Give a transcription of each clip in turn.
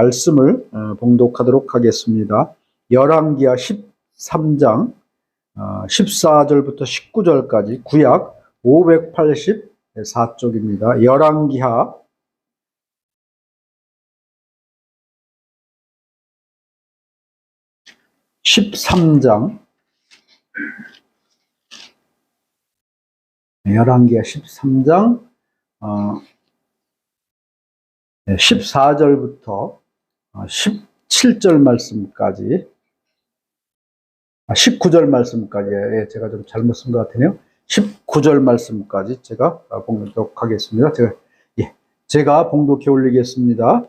말씀을 봉독하도록 하겠습니다. 열왕기하 13장 14절부터 19절까지 구약 584쪽입니다. 열왕기하 13장 열왕기하 13장 14절부터 17절 말씀까지 19절 말씀까지 제가 좀 잘못 쓴 것 같으네요. 19절 말씀까지 제가 봉독하겠습니다. 제가 봉독해 올리겠습니다.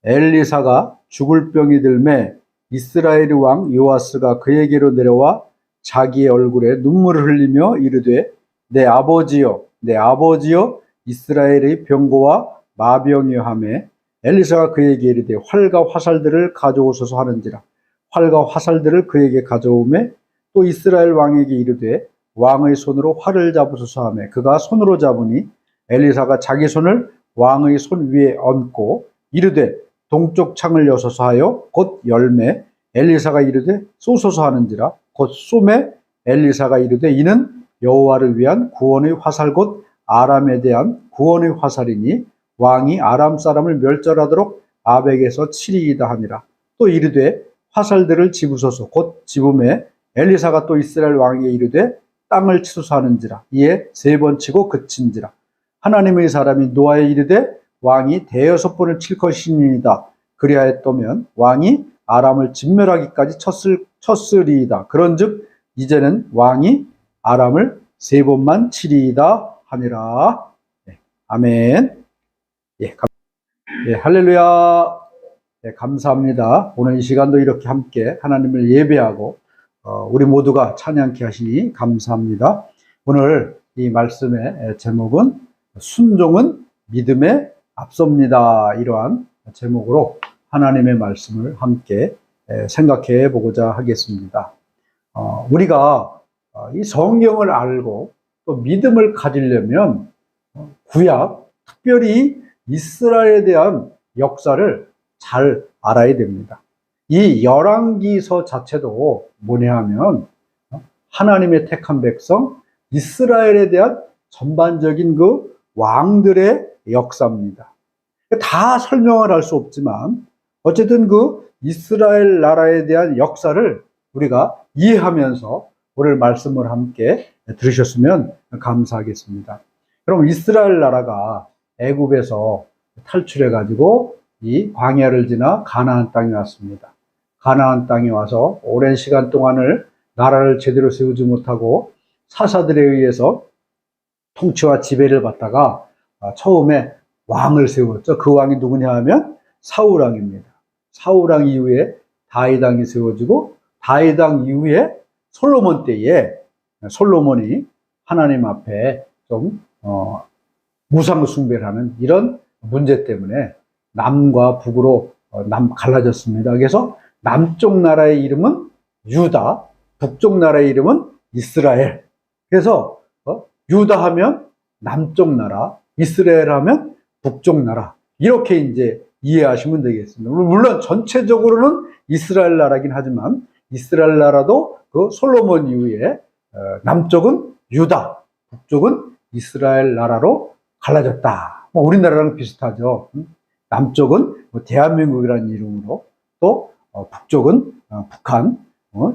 엘리사가 죽을 병이 들매 이스라엘의 왕 요아스가 그에게로 내려와 자기의 얼굴에 눈물을 흘리며 이르되 내 아버지여 내 아버지여 이스라엘의 병고와 마병이여 하매 엘리사가 그에게 이르되 활과 화살들을 가져오소서 하는지라. 활과 화살들을 그에게 가져오매 또 이스라엘 왕에게 이르되 왕의 손으로 활을 잡으소서 하매 그가 손으로 잡으니 엘리사가 자기 손을 왕의 손 위에 얹고 이르되 동쪽 창을 여소서 하여 곧 열매 엘리사가 이르되 쏘소서 하는지라. 곧 쏘매 엘리사가 이르되 이는 여호와를 위한 구원의 화살 곧 아람에 대한 구원의 화살이니 왕이 아람 사람을 멸절하도록 아벡에서 치리이다 하니라. 또 이르되 화살들을 집으소서. 곧 집음에 엘리사가 또 이스라엘 왕에게 이르되 땅을 치소서 하는지라. 이에 3번 치고 그친지라. 하나님의 사람이 노아에 이르되 왕이 대여섯 번을 칠 것이니이다. 그리하였다면 왕이 아람을 진멸하기까지 쳤으리이다. 그런즉 이제는 왕이 아람을 3번만 치리이다 하니라. 아멘. 할렐루야. 감사합니다. 오늘 이 시간도 이렇게 함께 하나님을 예배하고 우리 모두가 찬양케 하시니 감사합니다. 오늘 이 말씀의 제목은 순종은 믿음에 앞섭니다. 이러한 제목으로 하나님의 말씀을 함께 생각해 보고자 하겠습니다. 우리가 이 성경을 알고 또 믿음을 가지려면 구약, 특별히 이스라엘에 대한 역사를 잘 알아야 됩니다. 이 열왕기서 자체도 뭐냐 하면 하나님의 택한 백성 이스라엘에 대한 전반적인 그 왕들의 역사입니다. 다 설명을 할 수 없지만 어쨌든 그 이스라엘 나라에 대한 역사를 우리가 이해하면서 오늘 말씀을 함께 들으셨으면 감사하겠습니다. 그럼 이스라엘 나라가 애굽에서 탈출해 가지고 이 광야를 지나 가나안 땅에 왔습니다. 가나안 땅에 와서 오랜 시간 동안을 나라를 제대로 세우지 못하고 사사들에 의해서 통치와 지배를 받다가 처음에 왕을 세웠죠. 그 왕이 누구냐 하면 사울 왕입니다. 사울 왕 이후에 다윗 왕이 세워지고 다윗 왕 이후에 솔로몬 때에 솔로몬이 하나님 앞에 좀 우상 숭배를 하는 이런 문제 때문에 남과 북으로 갈라졌습니다. 그래서 남쪽 나라의 이름은 유다, 북쪽 나라의 이름은 이스라엘. 그래서 유다 하면 남쪽 나라, 이스라엘 하면 북쪽 나라. 이렇게 이제 이해하시면 되겠습니다. 물론 전체적으로는 이스라엘 나라긴 하지만 이스라엘 나라도 그 솔로몬 이후에 남쪽은 유다, 북쪽은 이스라엘 나라로 갈라졌다. 우리나라랑 비슷하죠. 남쪽은 대한민국이라는 이름으로 또 북쪽은 북한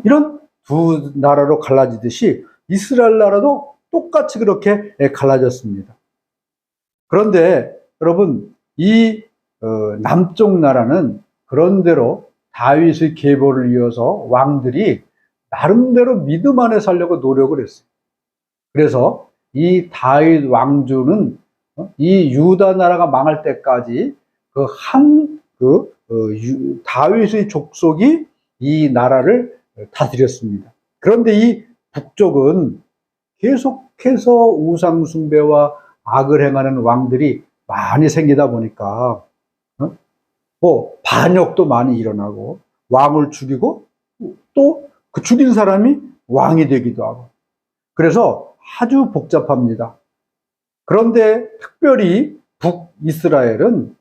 이런 두 나라로 갈라지듯이 이스라엘 나라도 똑같이 그렇게 갈라졌습니다. 그런데 여러분 이 남쪽 나라는 그런대로 다윗의 계보를 이어서 왕들이 나름대로 믿음 안에 살려고 노력을 했어요. 그래서 이 다윗 왕조는 이 유다 나라가 망할 때까지 다윗의 족속이 이 나라를 다스렸습니다. 그런데 이 북쪽은 계속해서 우상숭배와 악을 행하는 왕들이 많이 생기다 보니까 반역도 많이 일어나고 왕을 죽이고 또 그 죽인 사람이 왕이 되기도 하고 그래서 아주 복잡합니다. 그런데 특별히 북이스라엘은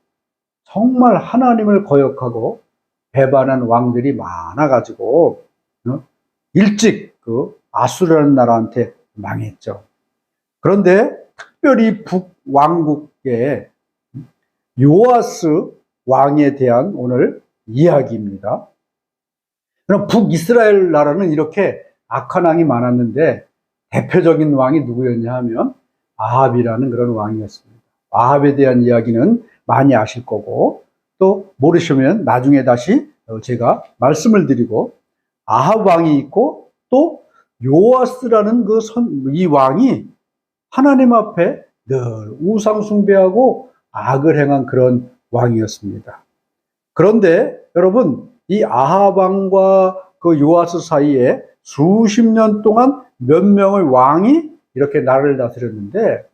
정말 하나님을 거역하고 배반한 왕들이 많아가지고 일찍 그 아수르라는 나라한테 망했죠. 그런데 특별히 북왕국의 요아스 왕에 대한 오늘 이야기입니다. 그럼 북이스라엘 나라는 이렇게 악한 왕이 많았는데 대표적인 왕이 누구였냐 하면 아합이라는 그런 왕이었습니다. 아합에 대한 이야기는 많이 아실 거고, 또 모르시면 나중에 다시 제가 말씀을 드리고, 아합 왕이 있고 또 요아스라는 이 왕이 하나님 앞에 늘 우상 숭배하고 악을 행한 그런 왕이었습니다. 그런데 여러분, 이 아합 왕과 그 요아스 사이에 수십 년 동안 몇 명의 왕이 이렇게 나라를 다스렸는데,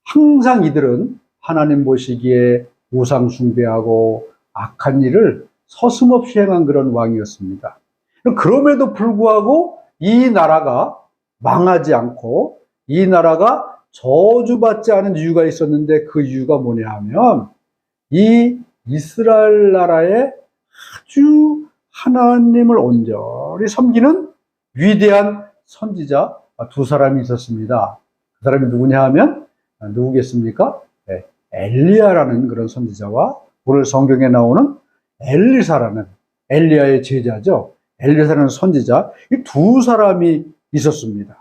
항상 이들은 하나님 보시기에 우상 숭배하고 악한 일을 서슴없이 행한 그런 왕이었습니다. 그럼에도 불구하고 이 나라가 망하지 않고 이 나라가 저주받지 않은 이유가 있었는데, 그 이유가 뭐냐 하면 이 이스라엘 나라에 아주 하나님을 온전히 섬기는 위대한 선지자 두 사람이 있었습니다. 그 사람이 누구냐 하면 누구겠습니까? 네, 엘리야라는 그런 선지자와 오늘 성경에 나오는 엘리사라는, 엘리야의 제자죠. 엘리사라는 선지자, 이 두 사람이 있었습니다.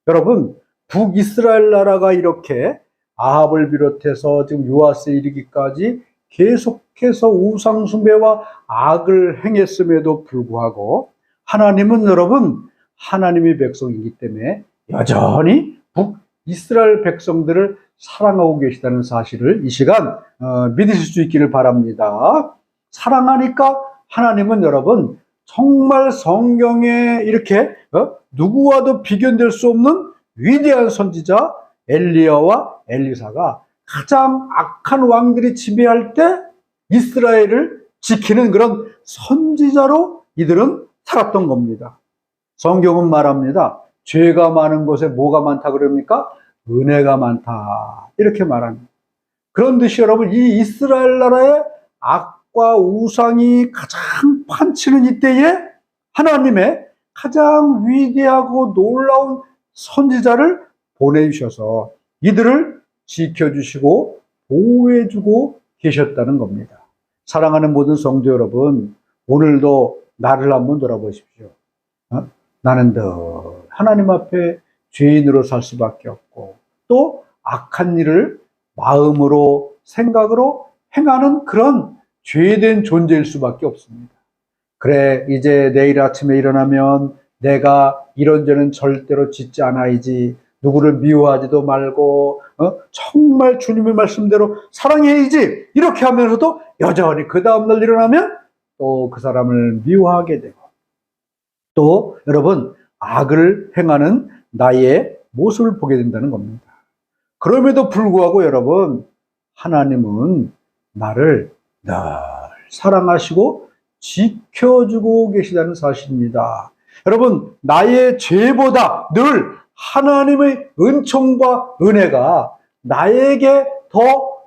여러분, 북이스라엘 나라가 이렇게 아합을 비롯해서 지금 요아스에 이르기까지 계속해서 우상 숭배와 악을 행했음에도 불구하고 하나님은 여러분, 하나님의 백성이기 때문에 여전히 북이스라엘 백성들을 사랑하고 계시다는 사실을 이 시간 믿으실 수 있기를 바랍니다. 사랑하니까 하나님은 여러분 정말 성경에 이렇게 누구와도 비견될 수 없는 위대한 선지자 엘리야와 엘리사가 가장 악한 왕들이 지배할 때 이스라엘을 지키는 그런 선지자로 이들은 살았던 겁니다. 성경은 말합니다. 죄가 많은 곳에 뭐가 많다 그럽니까? 은혜가 많다, 이렇게 말합니다. 그런 듯이 여러분, 이 이스라엘 나라의 악과 우상이 가장 판치는 이때에 하나님의 가장 위대하고 놀라운 선지자를 보내주셔서 이들을 지켜주시고 보호해주고 계셨다는 겁니다. 사랑하는 모든 성도 여러분, 오늘도 나를 한번 돌아보십시오. 나는 늘 하나님 앞에 죄인으로 살 수밖에 없고, 또 악한 일을 마음으로 생각으로 행하는 그런 죄된 존재일 수밖에 없습니다. 그래, 이제 내일 아침에 일어나면 내가 이런 죄는 절대로 짓지 않아야지, 누구를 미워하지도 말고 정말 주님의 말씀대로 사랑해야지, 이렇게 하면서도 여전히 그 다음날 일어나면 또 그 사람을 미워하게 되고, 또 여러분 악을 행하는 나의 모습을 보게 된다는 겁니다. 그럼에도 불구하고 여러분, 하나님은 나를 늘 사랑하시고 지켜주고 계시다는 사실입니다. 여러분, 나의 죄보다 늘 하나님의 은총과 은혜가 나에게 더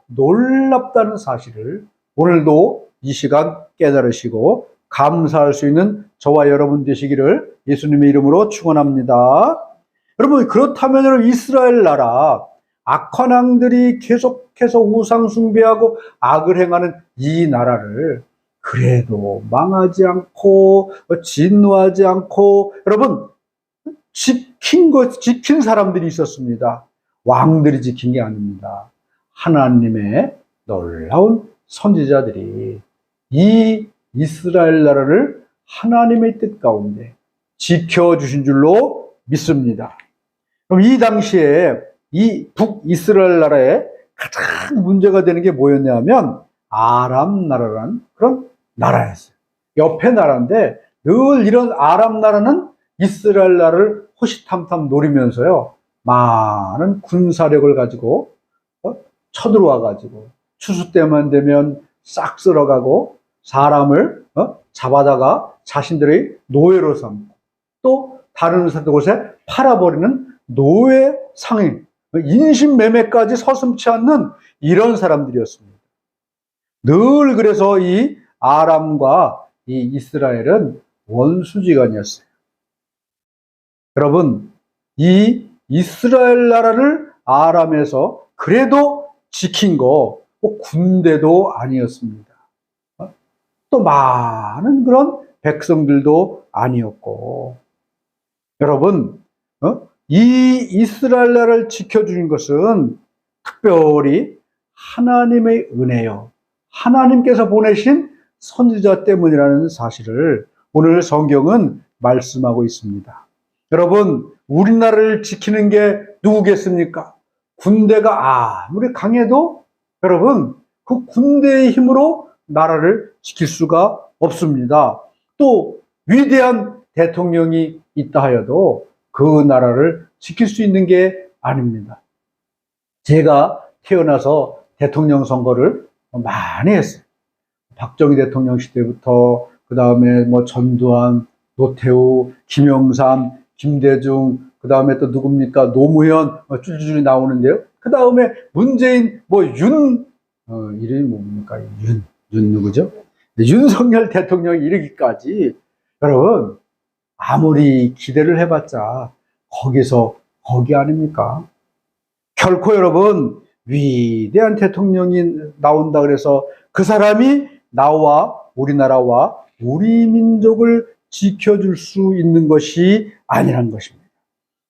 놀랍다는 사실을 오늘도 이 시간 깨달으시고 감사할 수 있는 저와 여러분 되시기를 예수님의 이름으로 축원합니다. 여러분, 그렇다면 여러분, 이스라엘 나라 악한 왕들이 계속해서 우상 숭배하고 악을 행하는 이 나라를 그래도 망하지 않고 진노하지 않고 여러분 지킨 사람들이 있었습니다. 왕들이 지킨 게 아닙니다. 하나님의 놀라운 선지자들이 이 이스라엘 나라를 하나님의 뜻 가운데 지켜주신 줄로 믿습니다. 그럼 이 당시에 이 북이스라엘 나라에 가장 문제가 되는 게 뭐였냐면 아람 나라라는 그런 나라였어요. 옆에 나라인데 늘 이런 아람 나라는 이스라엘 나라를 호시탐탐 노리면서요, 많은 군사력을 가지고 쳐들어와 가지고 추수 때만 되면 싹 쓸어가고 사람을 잡아다가 자신들의 노예로 삼고, 또 다른 곳에 팔아버리는 노예 상인, 인신매매까지 서슴지 않는 이런 사람들이었습니다. 늘 그래서 이 아람과 이 이스라엘은 원수지간이었어요. 여러분, 이 이스라엘 나라를 아람에서 그래도 지킨 거 군대도 아니었습니다. 또 많은 그런 백성들도 아니었고, 여러분, 이 이스라엘 나라를 지켜주는 것은 특별히 하나님의 은혜요, 하나님께서 보내신 선지자 때문이라는 사실을 오늘 성경은 말씀하고 있습니다. 여러분, 우리나라를 지키는 게 누구겠습니까? 군대가 아무리 강해도 여러분, 그 군대의 힘으로 나라를 지킬 수가 없습니다. 또 위대한 대통령이 있다 하여도 그 나라를 지킬 수 있는 게 아닙니다. 제가 태어나서 대통령 선거를 많이 했어요. 박정희 대통령 시대부터 그 다음에 뭐 전두환, 노태우, 김영삼, 김대중, 그 다음에 또 누굽니까? 노무현 쭈쭈쭈 나오는데요. 그 다음에 문재인, 이름이 뭡니까? 윤 누구죠? 윤석열 대통령이 이르기까지 여러분 아무리 기대를 해봤자 거기서 거기 아닙니까? 결코 여러분 위대한 대통령이 나온다 그래서 그 사람이 나와 우리나라와 우리 민족을 지켜줄 수 있는 것이 아니란 것입니다.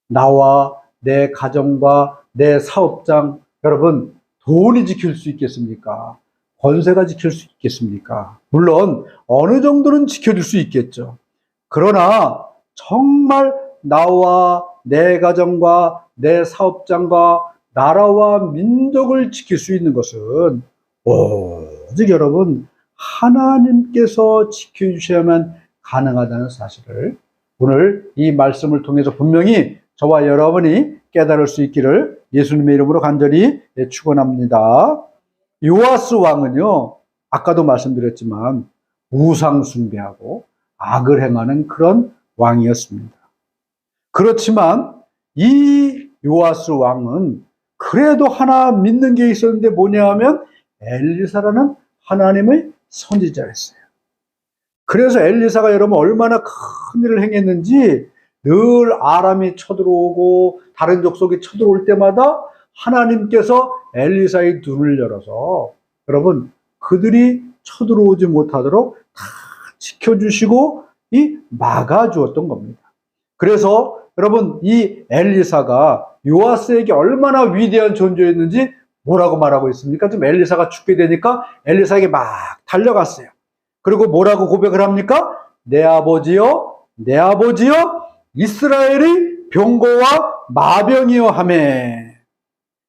나와 내 가정과 내 사업장, 여러분 돈이 지킬 수 있겠습니까? 권세가 지킬 수 있겠습니까? 물론 어느 정도는 지켜줄 수 있겠죠. 그러나 정말 나와 내 가정과 내 사업장과 나라와 민족을 지킬 수 있는 것은 오직 여러분 하나님께서 지켜주셔야만 가능하다는 사실을 오늘 이 말씀을 통해서 분명히 저와 여러분이 깨달을 수 있기를 예수님의 이름으로 간절히 축원합니다. 요아스 왕은요, 아까도 말씀드렸지만 우상 숭배하고 악을 행하는 그런 왕이었습니다. 그렇지만 이 요아스 왕은 그래도 하나 믿는 게 있었는데 뭐냐 하면 엘리사라는 하나님의 선지자였어요. 그래서 엘리사가 여러분 얼마나 큰 일을 행했는지 늘 아람이 쳐들어오고 다른 족속이 쳐들어올 때마다 하나님께서 엘리사의 눈을 열어서 여러분 그들이 쳐들어오지 못하도록 다 지켜주시고 막아주었던 겁니다. 그래서 여러분 이 엘리사가 요아스에게 얼마나 위대한 존재였는지 뭐라고 말하고 있습니까? 지금 엘리사가 죽게 되니까 엘리사에게 막 달려갔어요. 그리고 뭐라고 고백을 합니까? 내 아버지여 이스라엘의 병거와 마병이여 하매.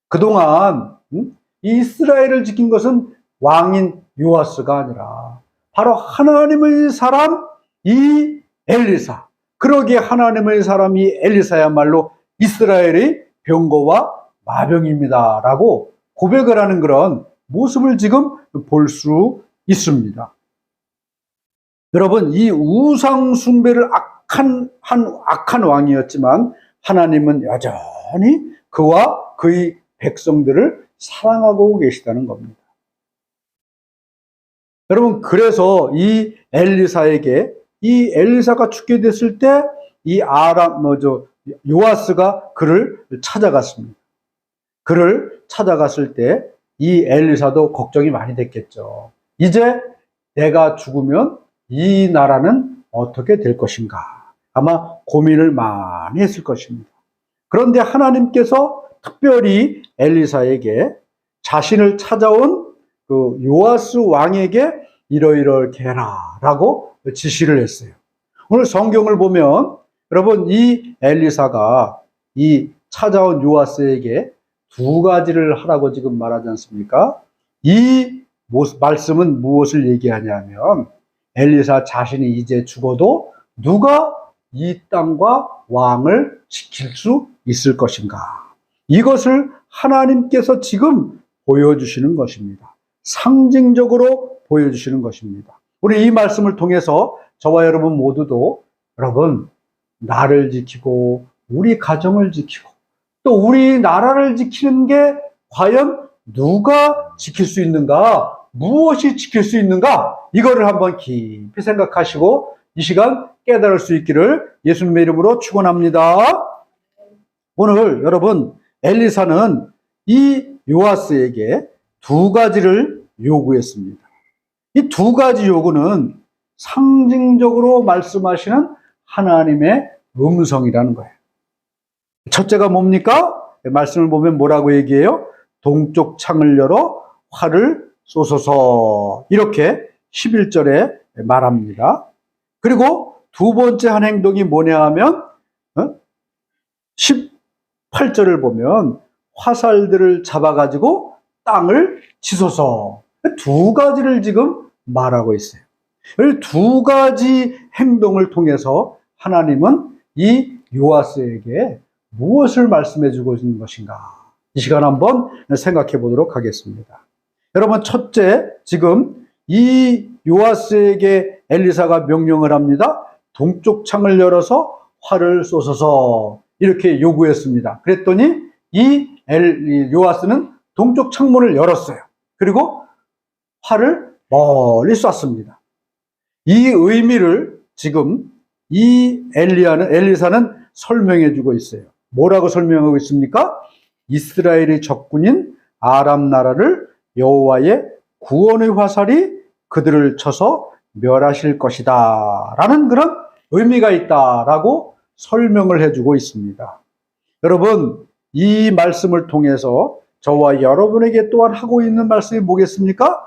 그동안 이 이스라엘을 지킨 것은 왕인 요아스가 아니라 바로 하나님의 사람 이 엘리사. 그러기에 하나님의 사람 이 엘리사야말로 이스라엘의 병거와 마병입니다 라고 고백을 하는 그런 모습을 지금 볼 수 있습니다. 여러분 이 우상 숭배를 악한 왕이었지만 하나님은 여전히 그와 그의 백성들을 사랑하고 계시다는 겁니다. 여러분 그래서 이 엘리사에게 이 엘리사가 죽게 됐을 때 이 요아스가 그를 찾아갔습니다. 그를 찾아갔을 때 이 엘리사도 걱정이 많이 됐겠죠. 이제 내가 죽으면 이 나라는 어떻게 될 것인가? 아마 고민을 많이 했을 것입니다. 그런데 하나님께서 특별히 엘리사에게 자신을 찾아온 그 요아스 왕에게 이러이러게 해라라고 지시를 했어요. 오늘 성경을 보면 여러분 이 엘리사가 이 찾아온 요아스에게 두 가지를 하라고 지금 말하지 않습니까? 이 말씀은 무엇을 얘기하냐면 엘리사 자신이 이제 죽어도 누가 이 땅과 왕을 지킬 수 있을 것인가? 이것을 하나님께서 지금 보여주시는 것입니다. 상징적으로 보여주시는 것입니다. 우리 이 말씀을 통해서 저와 여러분 모두도 여러분 나를 지키고 우리 가정을 지키고 또 우리 나라를 지키는 게 과연 누가 지킬 수 있는가? 무엇이 지킬 수 있는가? 이거를 한번 깊이 생각하시고 이 시간 깨달을 수 있기를 예수님의 이름으로 축원합니다. 오늘 여러분, 엘리사는 이 요아스에게 두 가지를 요구했습니다. 이 두 가지 요구는 상징적으로 말씀하시는 하나님의 음성이라는 거예요. 첫째가 뭡니까? 말씀을 보면 뭐라고 얘기해요? 동쪽 창을 열어 활을 쏘소서, 이렇게 11절에 말합니다. 그리고 두 번째 한 행동이 뭐냐 하면 18절을 보면 화살들을 잡아가지고 땅을 치소서. 두 가지를 지금 말하고 있어요. 이 두 가지 행동을 통해서 하나님은 이 요아스에게 무엇을 말씀해 주고 있는 것인가? 이 시간 한번 생각해 보도록 하겠습니다. 여러분, 첫째, 지금 이 요아스에게 엘리사가 명령을 합니다. 동쪽 창을 열어서 활을 쏘소서, 이렇게 요구했습니다. 그랬더니 이 요아스는 동쪽 창문을 열었어요. 그리고 활을 멀리 쐈습니다. 이 의미를 지금 이 엘리사는 설명해 주고 있어요. 뭐라고 설명하고 있습니까? 이스라엘의 적군인 아람 나라를 여호와의 구원의 화살이 그들을 쳐서 멸하실 것이다 라는 그런 의미가 있다라고 설명을 해주고 있습니다. 여러분, 이 말씀을 통해서 저와 여러분에게 또한 하고 있는 말씀이 뭐겠습니까?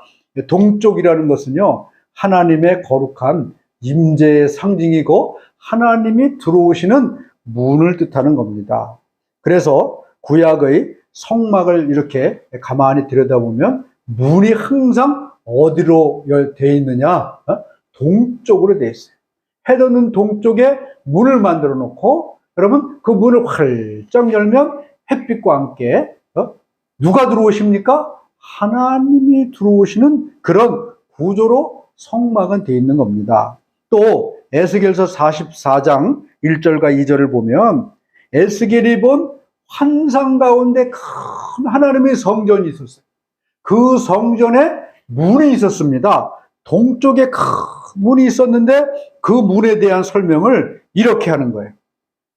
동쪽이라는 것은요, 하나님의 거룩한 임재의 상징이고 하나님이 들어오시는 문을 뜻하는 겁니다. 그래서 구약의 성막을 이렇게 가만히 들여다보면 문이 항상 어디로 되어 있느냐? 동쪽으로 되어 있어요. 해돋는 동쪽에 문을 만들어 놓고, 여러분, 그 문을 활짝 열면 햇빛과 함께 누가 들어오십니까? 하나님이 들어오시는 그런 구조로 성막은 되어 있는 겁니다. 또 에스겔서 44장 1절과 2절을 보면 에스겔이 본 환상 가운데 큰 하나님의 성전이 있었어요. 그 성전에 문이 있었습니다. 동쪽에 큰 문이 있었는데 그 문에 대한 설명을 이렇게 하는 거예요.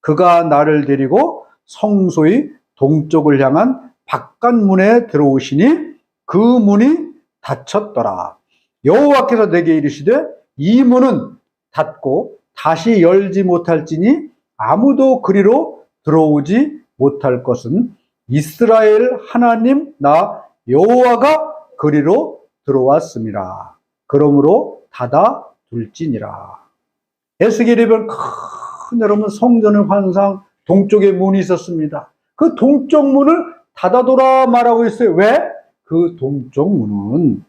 그가 나를 데리고 성소의 동쪽을 향한 바깥문에 들어오시니 그 문이 닫혔더라. 여호와께서 내게 이르시되 이 문은 닫고 다시 열지 못할지니 아무도 그리로 들어오지 못할 것은 이스라엘 하나님 나 여호와가 그리로 들어왔음이라. 그러므로 닫아 둘지니라. 에스겔이 본 큰 여러분 성전의 환상, 동쪽에 문이 있었습니다. 그 동쪽 문을 닫아둬라 말하고 있어요. 왜? 그 동쪽 문은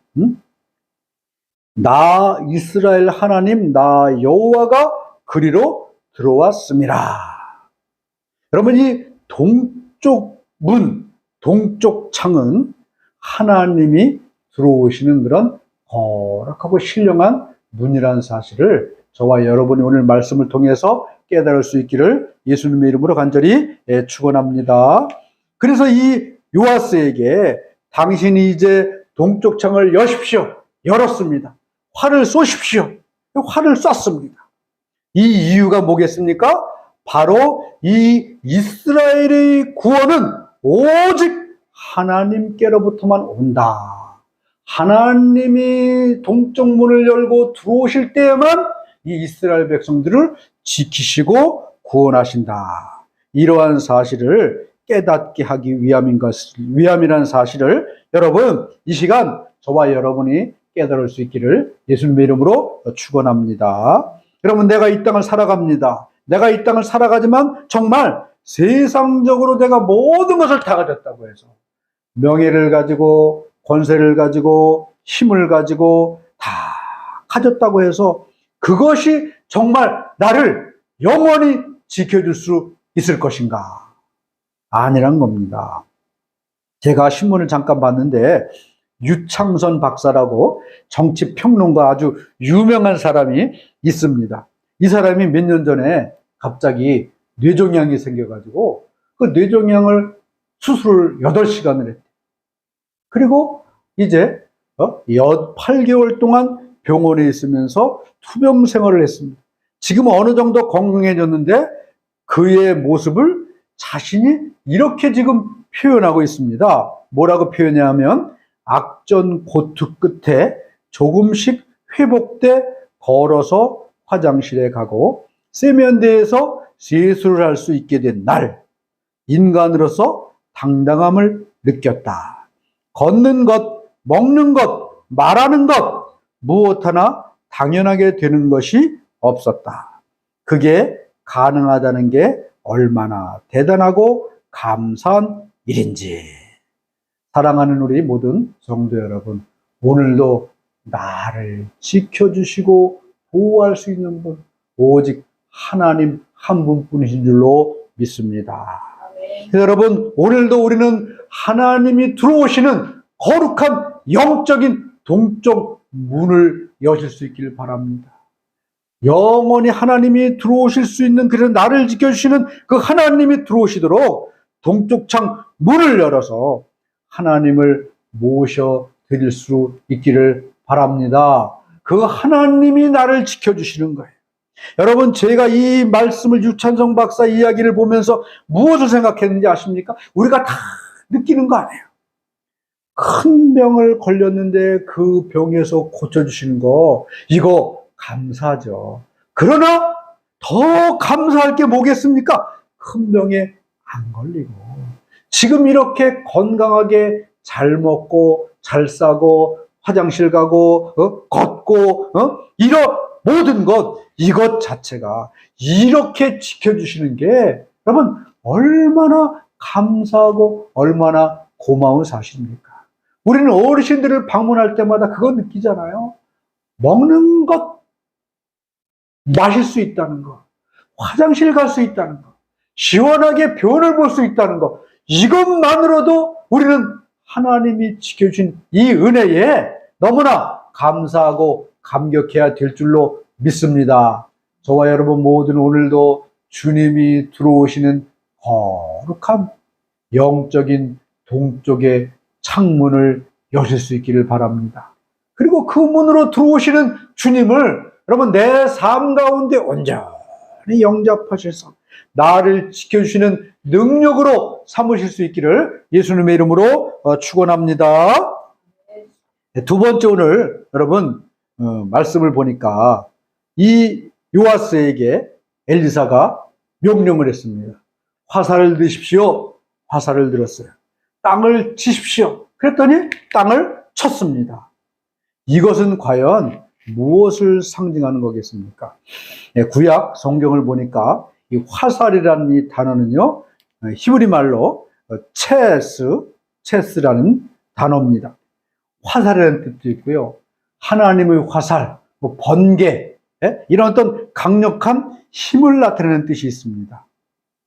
나 이스라엘 하나님 나 여호와가 그리로 들어왔음이라. 여러분, 이 동쪽 문, 동쪽 창은 하나님이 들어오시는 그런 거룩하고 신령한 문이라는 사실을 저와 여러분이 오늘 말씀을 통해서 깨달을 수 있기를 예수님의 이름으로 간절히 축원합니다. 그래서 이 요아스에게 당신이 이제 동쪽 창을 여십시오. 열었습니다. 활을 쏘십시오. 활을 쐈습니다. 이 이유가 뭐겠습니까? 바로 이 이스라엘의 구원은 오직 하나님께로부터만 온다. 하나님이 동쪽 문을 열고 들어오실 때에만 이 이스라엘 백성들을 지키시고 구원하신다. 이러한 사실을 깨닫게 하기 위함이라는 사실을 여러분, 이 시간 저와 여러분이 깨달을 수 있기를 예수님의 이름으로 축원합니다. 여러분, 내가 이 땅을 살아갑니다. 내가 이 땅을 살아가지만 정말 세상적으로 내가 모든 것을 다 가졌다고 해서 명예를 가지고 권세를 가지고 힘을 가지고 다 가졌다고 해서 그것이 정말 나를 영원히 지켜줄 수 있을 것인가? 아니란 겁니다. 제가 신문을 잠깐 봤는데 유창선 박사라고 정치평론가 아주 유명한 사람이 있습니다. 이 사람이 몇 년 전에 갑자기 뇌종양이 생겨가지고 그 뇌종양을 수술을 8시간을 했대요. 그리고 이제 연 8개월 동안 병원에 있으면서 투병 생활을 했습니다. 지금 어느 정도 건강해졌는데 그의 모습을 자신이 이렇게 지금 표현하고 있습니다. 뭐라고 표현하냐면 악전고투 끝에 조금씩 회복돼 걸어서 화장실에 가고 세면대에서 세수를 할 수 있게 된 날, 인간으로서 당당함을 느꼈다. 걷는 것, 먹는 것, 말하는 것 무엇 하나 당연하게 되는 것이 없었다. 그게 가능하다는 게 얼마나 대단하고 감사한 일인지. 사랑하는 우리 모든 성도 여러분, 오늘도 나를 지켜주시고 보호할 수 있는 분, 오직 하나님 한 분뿐이신 줄로 믿습니다. 여러분, 오늘도 우리는 하나님이 들어오시는 거룩한 영적인 동쪽 문을 여실 수 있기를 바랍니다. 영원히 하나님이 들어오실 수 있는, 그래서 나를 지켜주시는 그 하나님이 들어오시도록 동쪽 창 문을 열어서 하나님을 모셔 드릴 수 있기를 바랍니다. 그 하나님이 나를 지켜주시는 거예요. 여러분, 제가 이 말씀을 유찬성 박사 이야기를 보면서 무엇을 생각했는지 아십니까? 우리가 다 느끼는 거 아니에요. 큰 병을 걸렸는데 그 병에서 고쳐주시는 거, 이거 감사하죠. 그러나 더 감사할 게 뭐겠습니까? 큰 병에 안 걸리고 지금 이렇게 건강하게 잘 먹고 잘 싸고 화장실 가고 걷고 이런 모든 것, 이것 자체가 이렇게 지켜주시는 게 여러분 얼마나 감사하고 얼마나 고마운 사실입니까? 우리는 어르신들을 방문할 때마다 그거 느끼잖아요. 먹는 것, 마실 수 있다는 것, 화장실 갈 수 있다는 것, 시원하게 병을 볼 수 있다는 것, 이것만으로도 우리는 하나님이 지켜주신 이 은혜에 너무나 감사하고 감격해야 될 줄로 믿습니다. 저와 여러분 모두는 오늘도 주님이 들어오시는 거룩한 영적인 동쪽의 창문을 여실 수 있기를 바랍니다. 그리고 그 문으로 들어오시는 주님을 여러분 내 삶 가운데 온전히 영접하셔서 나를 지켜주시는 능력으로 삼으실 수 있기를 예수님의 이름으로 축원합니다. 두 번째, 오늘 여러분 말씀을 보니까 이 요아스에게 엘리사가 명령을 했습니다. 화살을 드십시오. 화살을 들었어요. 땅을 치십시오. 그랬더니 땅을 쳤습니다. 이것은 과연 무엇을 상징하는 거겠습니까? 구약 성경을 보니까 이 화살이라는 이 단어는요, 히브리 말로 체스라는 단어입니다. 화살이라는 뜻도 있고요, 하나님의 화살, 번개, 이런 어떤 강력한 힘을 나타내는 뜻이 있습니다.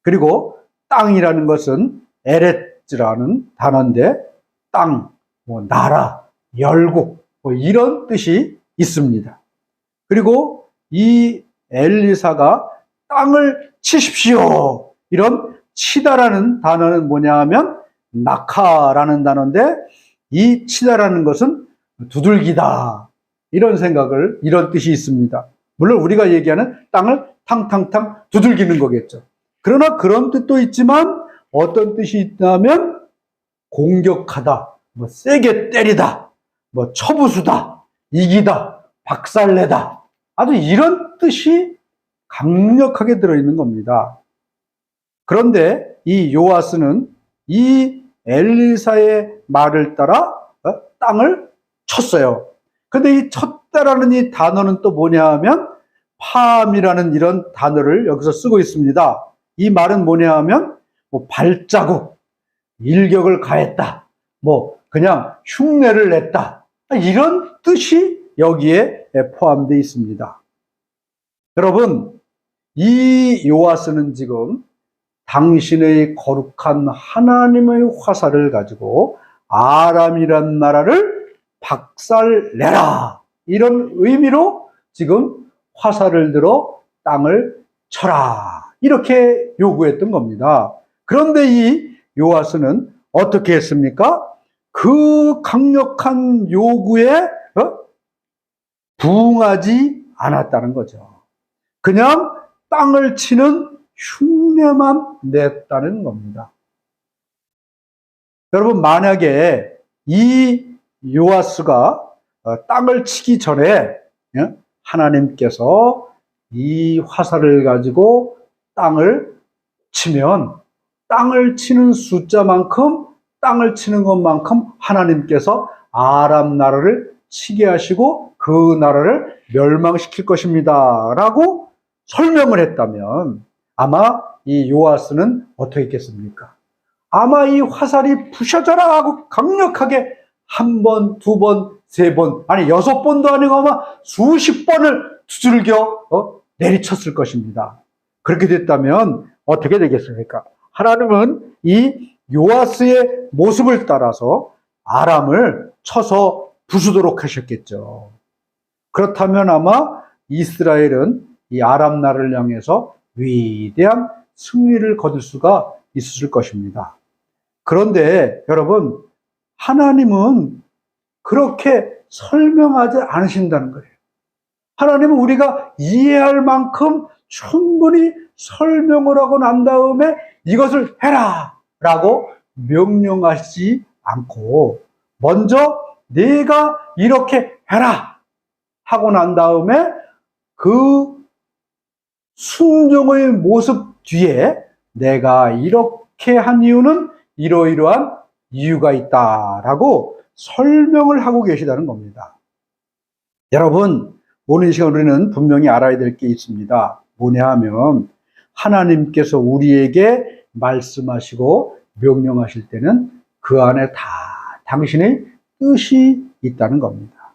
그리고 땅이라는 것은 에레츠라는 단어인데 땅, 나라, 열국 이런 뜻이 있습니다. 그리고 이 엘리사가 땅을 치십시오, 이런 치다라는 단어는 뭐냐 하면 낙하라는 단어인데 이 치다라는 것은 두들기다, 이런 뜻이 있습니다. 물론 우리가 얘기하는 땅을 탕탕탕 두들기는 거겠죠. 그러나 그런 뜻도 있지만 어떤 뜻이 있다면 공격하다, 세게 때리다, 처부수다, 이기다, 박살내다, 아주 이런 뜻이 강력하게 들어있는 겁니다. 그런데 이 요아스는 이 엘리사의 말을 따라 땅을 쳤어요. 근데 이 쳤다라는 이 단어는 또 뭐냐 하면 팜이라는 이런 단어를 여기서 쓰고 있습니다. 이 말은 뭐냐 하면 발자국, 일격을 가했다, 그냥 흉내를 냈다, 이런 뜻이 여기에 포함되어 있습니다. 여러분, 이 요아스는 지금 당신의 거룩한 하나님의 화살을 가지고 아람이란 나라를 박살내라, 이런 의미로 지금 화살을 들어 땅을 쳐라, 이렇게 요구했던 겁니다. 그런데 이 요아스는 어떻게 했습니까? 그 강력한 요구에 부응하지 않았다는 거죠. 그냥 땅을 치는 흉내만 냈다는 겁니다. 여러분, 만약에 이 요아스가 땅을 치기 전에 하나님께서 이 화살을 가지고 땅을 치면 땅을 치는 숫자만큼, 땅을 치는 것만큼 하나님께서 아람 나라를 치게 하시고 그 나라를 멸망시킬 것입니다 라고 설명을 했다면 아마 이 요아스는 어떻게 했겠습니까? 아마 이 화살이 부셔져라 하고 강력하게 한 번, 두 번, 세 번, 아니 6번도 아니고 아마 수십 번을 두들겨 내리쳤을 것입니다. 그렇게 됐다면 어떻게 되겠습니까? 하나님은 이 요아스의 모습을 따라서 아람을 쳐서 부수도록 하셨겠죠. 그렇다면 아마 이스라엘은 이 아람 나라를 향해서 위대한 승리를 거둘 수가 있었을 것입니다. 그런데 여러분, 하나님은 그렇게 설명하지 않으신다는 거예요. 하나님은 우리가 이해할 만큼 충분히 설명을 하고 난 다음에 이것을 해라 라고 명령하시지 않고 먼저 내가 이렇게 해라 하고 난 다음에 그 순종의 모습 뒤에 내가 이렇게 한 이유는 이러이러한 이유가 있다라고 설명을 하고 계시다는 겁니다. 여러분, 오늘 이 시간 우리는 분명히 알아야 될 게 있습니다. 뭐냐 하면 하나님께서 우리에게 말씀하시고 명령하실 때는 그 안에 다 당신의 뜻이 있다는 겁니다.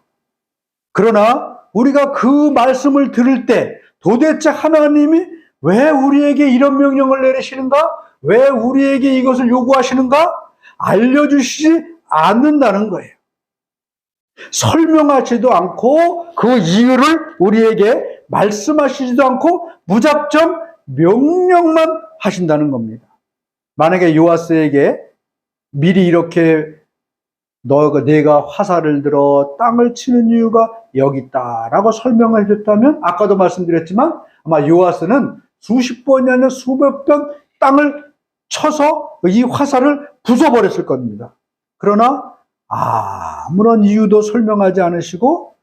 그러나 우리가 그 말씀을 들을 때 도대체 하나님이 왜 우리에게 이런 명령을 내리시는가? 왜 우리에게 이것을 요구하시는가? 알려주시지 않는다는 거예요. 설명하지도 않고 그 이유를 우리에게 말씀하시지도 않고 무작정 명령만 하신다는 겁니다. 만약에 요아스에게 미리 이렇게 내가 화살을 들어 땅을 치는 이유가 여기 있다라고 설명을 해줬다면 아까도 말씀드렸지만 아마 요아스는 수십 번이 아니라 수백 번 땅을 쳐서 이 화살을 부숴버렸을 겁니다. 그러나 아무런 이유도 설명하지 않으시고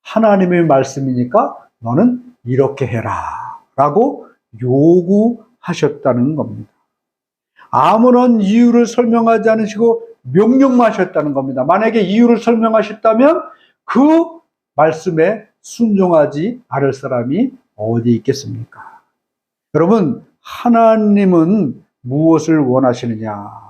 하나님의 말씀이니까 너는 이렇게 해라 라고 요구하셨다는 겁니다. 아무런 이유를 설명하지 않으시고 명령만 하셨다는 겁니다. 만약에 이유를 설명하셨다면 그 말씀에 순종하지 않을 사람이 어디 있겠습니까? 여러분, 하나님은 무엇을 원하시느냐?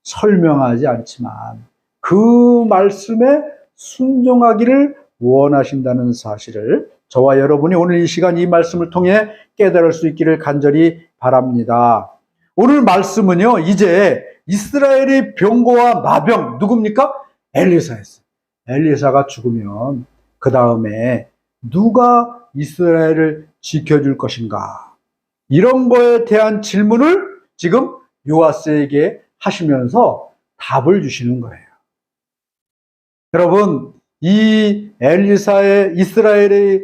설명하지 않지만 그 말씀에 순종하기를 원하신다는 사실을 저와 여러분이 오늘 이 시간 이 말씀을 통해 깨달을 수 있기를 간절히 바랍니다. 오늘 말씀은요, 이제 이스라엘의 병거와 마병, 누굽니까? 엘리사였어요. 엘리사가 죽으면 그 다음에 누가 이스라엘을 지켜줄 것인가? 이런 거에 대한 질문을 지금 요아스에게 하시면서 답을 주시는 거예요. 여러분, 이 엘리사의 이스라엘의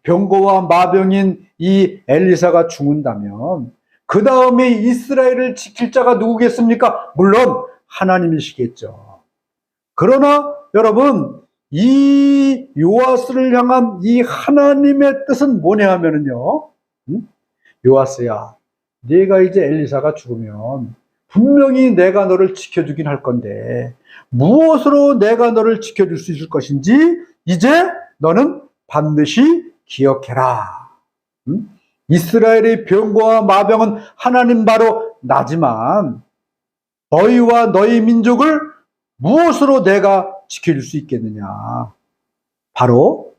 병거와 마병인 이 엘리사가 죽는다면 그 다음에 이스라엘을 지킬 자가 누구겠습니까? 물론 하나님이시겠죠. 그러나 여러분, 이 요아스를 향한 이 하나님의 뜻은 뭐냐 하면은요, 요아스야, 네가 이제 엘리사가 죽으면 분명히 내가 너를 지켜주긴 할 건데 무엇으로 내가 너를 지켜줄 수 있을 것인지 이제 너는 반드시 기억해라. 이스라엘의 병거와 마병은 하나님 바로 나지만 너희와 너희 민족을 무엇으로 내가 지켜줄 수 있겠느냐? 바로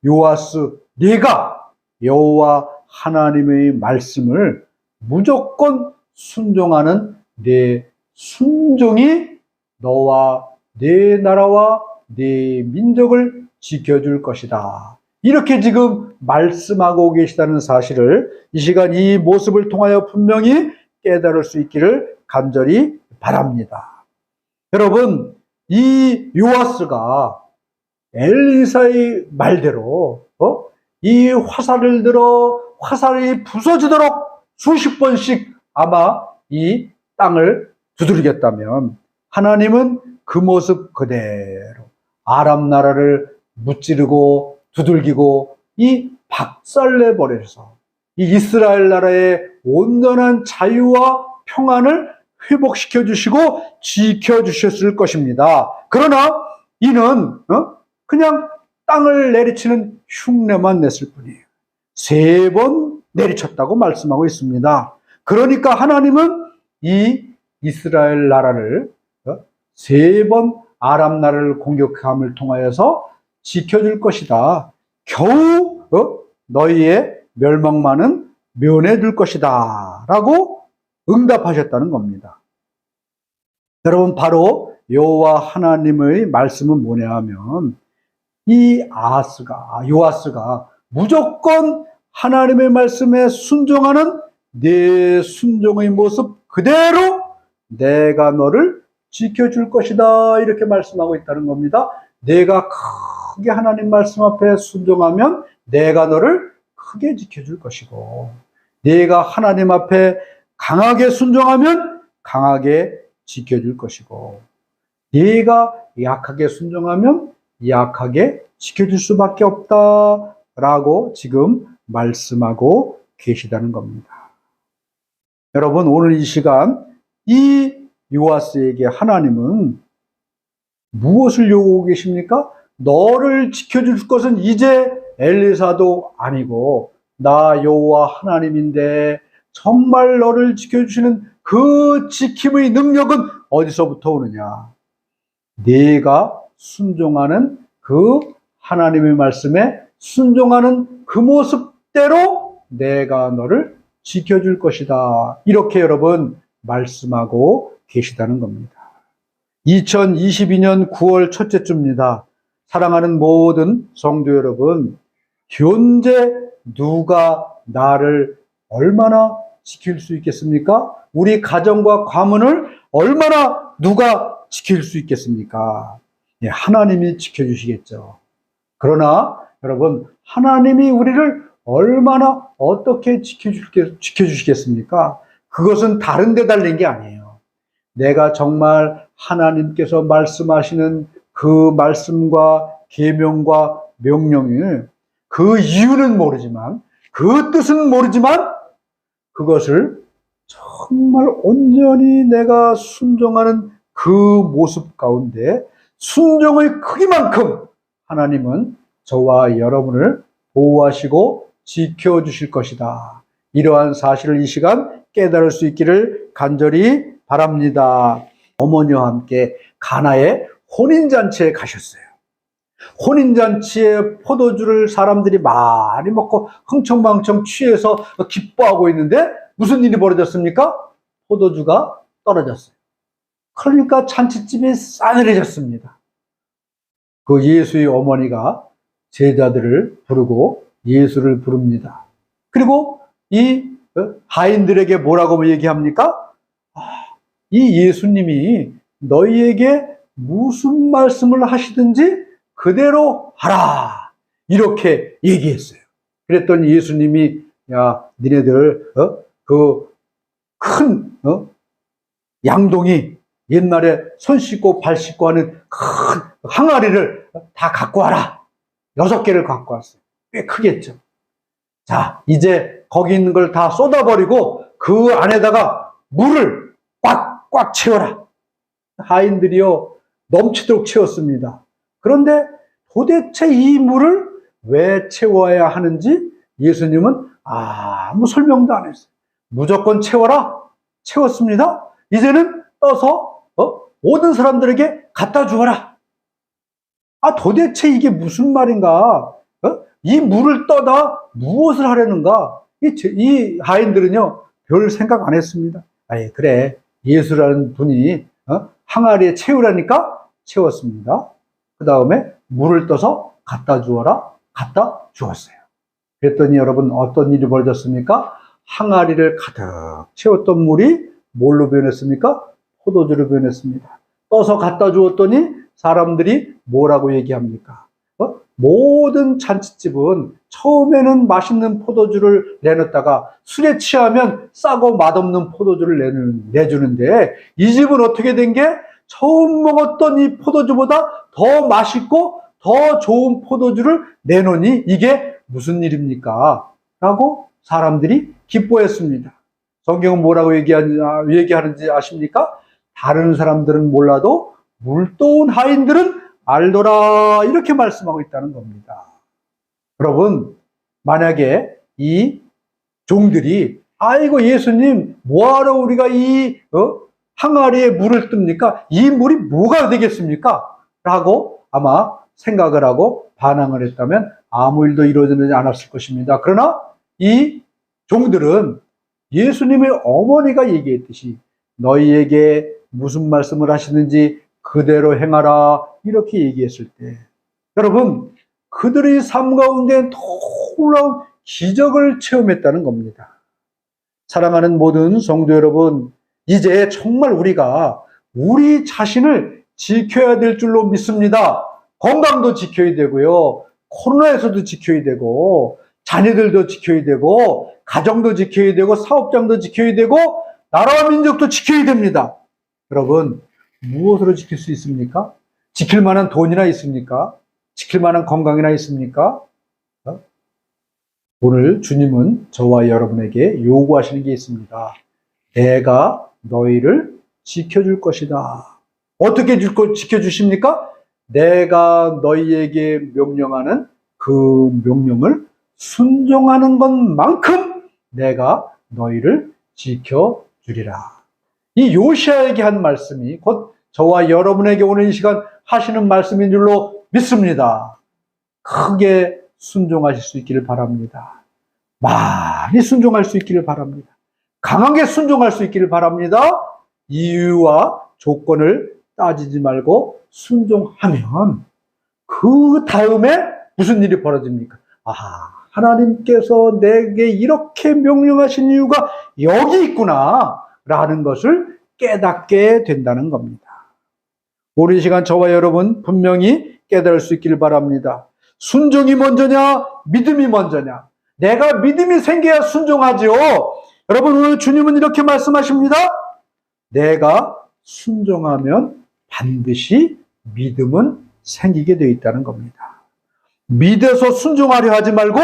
요아스, 네가 여호와 하나님의 말씀을 무조건 순종하는 내 순종이 너와 내 나라와 내 민족을 지켜줄 것이다. 이렇게 지금 말씀하고 계시다는 사실을 이 시간 이 모습을 통하여 분명히 깨달을 수 있기를 간절히 바랍니다. 여러분, 이 요아스가 엘리사의 말대로 이 화살을 들어 화살이 부서지도록 수십 번씩 아마 이 땅을 두드리겠다면 하나님은 그 모습 그대로 아람 나라를 무찌르고 두들기고 이 박살내버려서 이 이스라엘 나라의 온전한 자유와 평안을 회복시켜 주시고 지켜 주셨을 것입니다. 그러나 이는 그냥 땅을 내리치는 흉내만 냈을 뿐이에요. 3번 내리쳤다고 말씀하고 있습니다. 그러니까 하나님은 이 이스라엘 나라를 3번 아람 나라를 공격함을 통하여서 지켜줄 것이다. 겨우 너희의 멸망만은 면해둘 것이다 라고 응답하셨다는 겁니다. 여러분, 바로 여호와 하나님의 말씀은 뭐냐 하면 이 요아스가 무조건 하나님의 말씀에 순종하는 내 순종의 모습 그대로 내가 너를 지켜줄 것이다 이렇게 말씀하고 있다는 겁니다. 내가 크게 하나님 말씀 앞에 순종하면 내가 너를 크게 지켜줄 것이고, 내가 하나님 앞에 강하게 순종하면 강하게 지켜줄 것이고, 네가 약하게 순종하면 약하게 지켜줄 수밖에 없다라고 지금 말씀하고 계시다는 겁니다. 여러분, 오늘 이 시간 이 요아스에게 하나님은 무엇을 요구하고 계십니까? 너를 지켜줄 것은 이제 엘리사도 아니고 나 여호와 하나님인데 정말 너를 지켜주시는 그 지킴의 능력은 어디서부터 오느냐? 네가 순종하는 그 하나님의 말씀에 순종하는 그 모습대로 내가 너를 지켜줄 것이다. 이렇게 여러분 말씀하고 계시다는 겁니다. 2022년 9월 첫째 주입니다. 사랑하는 모든 성도 여러분, 현재 누가 나를 얼마나 지킬 수 있겠습니까? 우리 가정과 가문을 얼마나 누가 지킬 수 있겠습니까? 예, 하나님이 지켜주시겠죠. 그러나 여러분, 하나님이 우리를 얼마나 어떻게 지켜주시겠습니까? 그것은 다른 데 달린 게 아니에요. 내가 정말 하나님께서 말씀하시는 그 말씀과 계명과 명령을 그 이유는 모르지만 그 뜻은 모르지만 그것을 정말 온전히 내가 순종하는 그 모습 가운데 순종의 크기만큼 하나님은 저와 여러분을 보호하시고 지켜주실 것이다. 이러한 사실을 이 시간 깨달을 수 있기를 간절히 바랍니다. 어머니와 함께 가나의 혼인잔치에 가셨어요. 혼인잔치에 포도주를 사람들이 많이 먹고 흥청망청 취해서 기뻐하고 있는데 무슨 일이 벌어졌습니까? 포도주가 떨어졌어요. 그러니까 잔치집이 싸늘해졌습니다. 그 예수의 어머니가 제자들을 부르고 예수를 부릅니다. 그리고 이 하인들에게 뭐라고 얘기합니까? 이 예수님이 너희에게 무슨 말씀을 하시든지 그대로 하라. 이렇게 얘기했어요. 그랬더니 예수님이 야, 니네들 그 큰 양동이 옛날에 손 씻고 발 씻고 하는 큰 항아리를 다 갖고 와라. 6개를 갖고 왔어요. 꽤 크겠죠. 자, 이제 거기 있는 걸 다 쏟아버리고 그 안에다가 물을 꽉꽉 채워라. 하인들이요 넘치도록 채웠습니다. 그런데 도대체 이 물을 왜 채워야 하는지 예수님은 아무 설명도 안 했어요. 무조건 채워라. 채웠습니다. 이제는 떠서 모든 사람들에게 갖다 주어라. 도대체 이게 무슨 말인가? 이 물을 떠다 무엇을 하려는가? 이 하인들은요 별 생각 안 했습니다. 그래, 예수라는 분이 항아리에 채우라니까 채웠습니다. 그 다음에 물을 떠서 갖다 주어라. 갖다 주었어요. 그랬더니 여러분 어떤 일이 벌어졌습니까? 항아리를 가득 채웠던 물이 뭘로 변했습니까? 포도주로 변했습니다. 떠서 갖다 주었더니 사람들이 뭐라고 얘기합니까? 모든 잔치집은 처음에는 맛있는 포도주를 내놓다가 술에 취하면 싸고 맛없는 포도주를 내주는데, 이 집은 어떻게 된 게 처음 먹었던 이 포도주보다 더 맛있고 더 좋은 포도주를 내놓으니 이게 무슨 일입니까? 라고 사람들이 기뻐했습니다. 성경은 뭐라고 얘기하는지 아십니까? 다른 사람들은 몰라도 물도운 하인들은 알더라, 이렇게 말씀하고 있다는 겁니다. 여러분, 만약에 이 종들이 아이고 예수님, 뭐하러 우리가 이 항아리에 물을 뜹니까? 이 물이 뭐가 되겠습니까? 라고 아마 생각을 하고 반항을 했다면 아무 일도 이루어지지 않았을 것입니다. 그러나 이 종들은 예수님의 어머니가 얘기했듯이 너희에게 무슨 말씀을 하시는지 그대로 행하라, 이렇게 얘기했을 때, 여러분, 그들의 삶 가운데 놀라운 기적을 체험했다는 겁니다. 사랑하는 모든 성도 여러분, 이제 정말 우리가 우리 자신을 지켜야 될 줄로 믿습니다. 건강도 지켜야 되고요, 코로나에서도 지켜야 되고, 자녀들도 지켜야 되고, 가정도 지켜야 되고, 사업장도 지켜야 되고, 나라와 민족도 지켜야 됩니다. 여러분, 무엇으로 지킬 수 있습니까? 지킬 만한 돈이나 있습니까? 지킬 만한 건강이나 있습니까? 오늘 주님은 저와 여러분에게 요구하시는 게 있습니다. 내가 너희를 지켜줄 것이다. 어떻게 지켜주십니까? 내가 너희에게 명령하는 그 명령을 순종하는 것만큼 내가 너희를 지켜주리라. 이 요시아에게 한 말씀이 곧 저와 여러분에게 오늘 이 시간 하시는 말씀인 줄로 믿습니다. 크게 순종하실 수 있기를 바랍니다. 많이 순종할 수 있기를 바랍니다. 강하게 순종할 수 있기를 바랍니다. 이유와 조건을 따지지 말고 순종하면 그 다음에 무슨 일이 벌어집니까? 하나님께서 내게 이렇게 명령하신 이유가 여기 있구나 라는 것을 깨닫게 된다는 겁니다. 오늘 이 시간 저와 여러분 분명히 깨달을 수 있기를 바랍니다. 순종이 먼저냐, 믿음이 먼저냐? 내가 믿음이 생겨야 순종하지요. 여러분, 오늘 주님은 이렇게 말씀하십니다. 내가 순종하면 반드시 믿음은 생기게 되어 있다는 겁니다. 믿어서 순종하려 하지 말고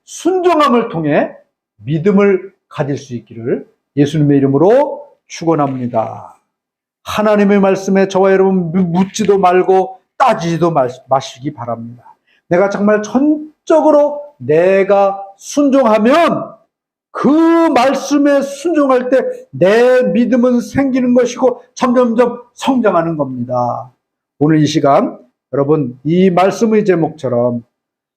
순종함을 통해 믿음을 가질 수 있기를 예수님의 이름으로 축원합니다. 하나님의 말씀에 저와 여러분 묻지도 말고 따지지도 마시기 바랍니다. 내가 정말 전적으로 내가 순종하면 그 말씀에 순종할 때 내 믿음은 생기는 것이고 점점점 성장하는 겁니다. 오늘 이 시간 여러분 이 말씀의 제목처럼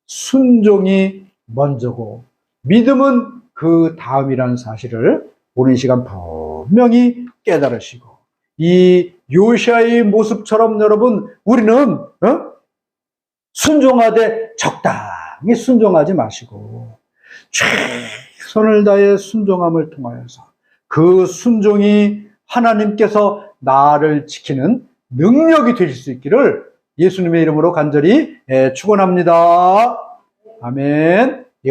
순종이 먼저고 믿음은 그 다음이라는 사실을 오늘 이 시간 분명히 깨달으시고, 이 요시아의 모습처럼 여러분 우리는 순종하되 적당히 순종하지 마시고 최선을 다해 순종함을 통하여서 그 순종이 하나님께서 나를 지키는 능력이 되실 수 있기를 예수님의 이름으로 간절히 축원합니다. 아멘.